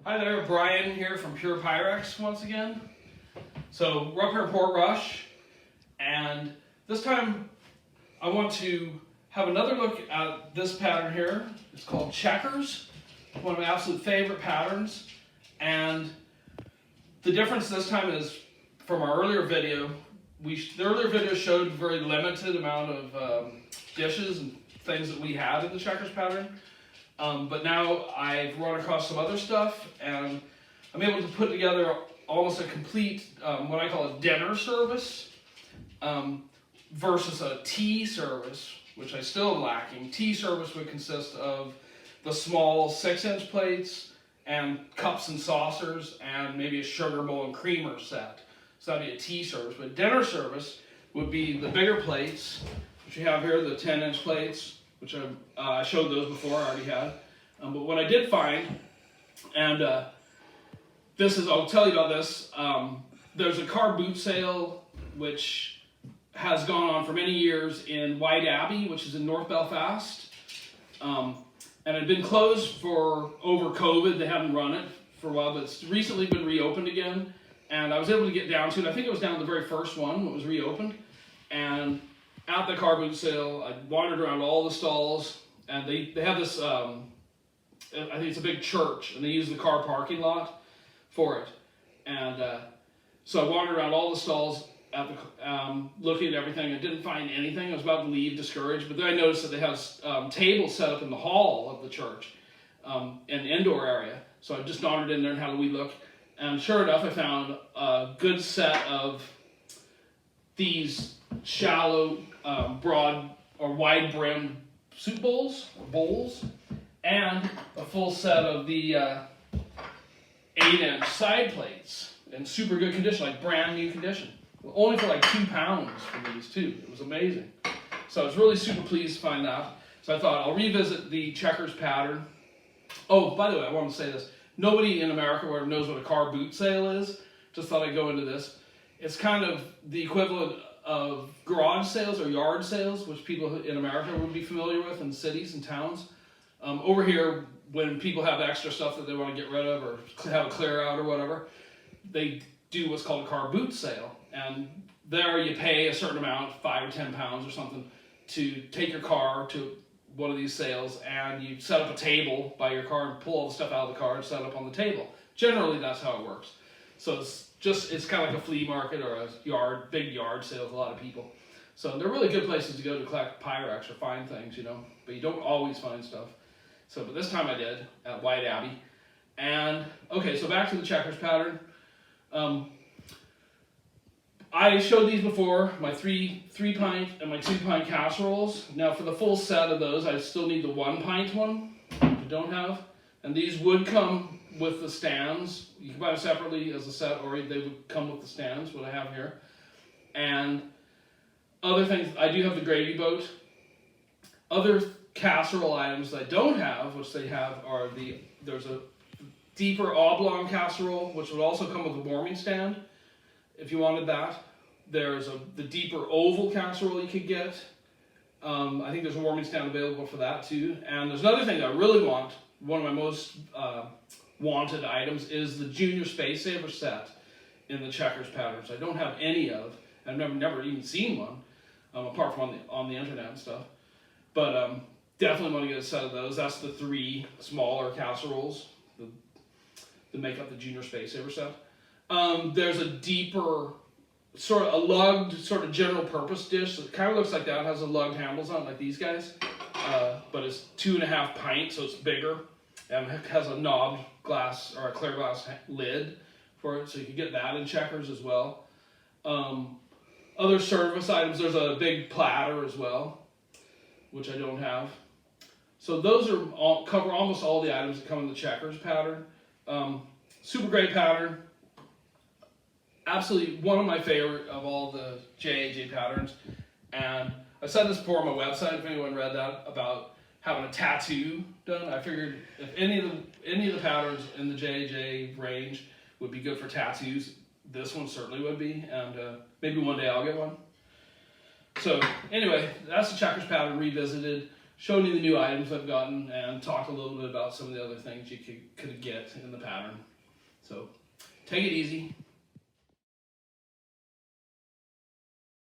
Hi there, Brian here from JAJ Pyrex once again. So we're up here in Portrush, and this time I want to have another look at this pattern here. It's called Checkers, one of my absolute favorite patterns. And the difference this time is from our earlier video. The earlier video showed a very limited amount of dishes and things that we had in the Checkers pattern. But now I've run across some other stuff, and I'm able to put together almost a complete, what I call a dinner service, versus a tea service, which I still am lacking. Tea service would consist of the small 6-inch plates and cups and saucers and maybe a sugar bowl and creamer set. So that'd be a tea service. But dinner service would be the bigger plates, which you have here, the 10-inch plates, which I showed those before, I already had. But what I did find, and I'll tell you about this, there's a car boot sale which has gone on for many years in White Abbey, which is in North Belfast. And it had been closed for over COVID. They haven't run it for a while, but it's recently been reopened again. And I was able to get down to it. I think it was down to the very first one that was reopened. And at the car boot sale, I wandered around all the stalls, and they have this, I think it's a big church, and they use the car parking lot for it. And so I wandered around all the stalls, at the, looking at everything. I didn't find anything. I was about to leave, discouraged, but then I noticed that they have tables set up in the hall of the church, in the indoor area. So I just wandered in there and had a wee look, and sure enough, I found a good set of these shallow, broad or wide-brimmed soup bowls, and a full set of the 8-inch side plates in super good condition, like brand new condition. Only for like £2 for these two. It was amazing. So I was really super pleased to find that. So I thought I'll revisit the Checkers pattern. Oh, by the way, I want to say this. Nobody in America knows what a car boot sale is. Just thought I'd go into this. It's kind of the equivalent of garage sales or yard sales, which people in America would be familiar with in cities and towns. Over here, when people have extra stuff that they want to get rid of or have a clear out or whatever, they do what's called a car boot sale. And there you pay a certain amount, £5 or £10 or something, to take your car to one of these sales, and you set up a table by your car and pull all the stuff out of the car and set it up on the table. Generally, that's how it works. So it's kind of like a flea market or a big yard sale with a lot of people. So they're really good places to go to collect Pyrex or find things, but you don't always find stuff. So, but this time I did at White Abbey. And okay, so back to the Checkers pattern. I showed these before, my 3-pint and my 2-pint casseroles. Now for the full set of those, I still need the 1-pint one, which I don't have. And these would come with the stands. You can buy them separately as a set, or they would come with the stands, what I have here. And other things, I do have the gravy boat. Other casserole items that I don't have, which they have, are there's a deeper oblong casserole, which would also come with a warming stand, if you wanted that. There's the deeper oval casserole you could get. I think there's a warming stand available for that too. And there's another thing that I really want. One of my most wanted items is the Junior Space Saver set in the Checkers patterns. I don't have any of. I've never even seen one, apart from on the internet and stuff. But definitely want to get a set of those. That's the 3 smaller casseroles that make up the Junior Space Saver set. There's a deeper, a lugged, general purpose dish that kind of looks like that. It has a lugged handles on it, like these guys. But it's 2.5 pints, so it's bigger. And it has a knobbed glass or a clear glass lid for it, so you can get that in Checkers as well. Other service items, there's a big platter as well, which I don't have. So those cover almost all the items that come in the Checkers pattern. Super great pattern. Absolutely one of my favorite of all the JAJ patterns. And I said this before on my website, if anyone read that, about having a tattoo done. I figured if any of the patterns in the JAJ range would be good for tattoos, this one certainly would be, and maybe one day I'll get one. So anyway, that's the Checkers pattern revisited. showed you the new items I've gotten and talked a little bit about some of the other things you could get in the pattern. So take it easy.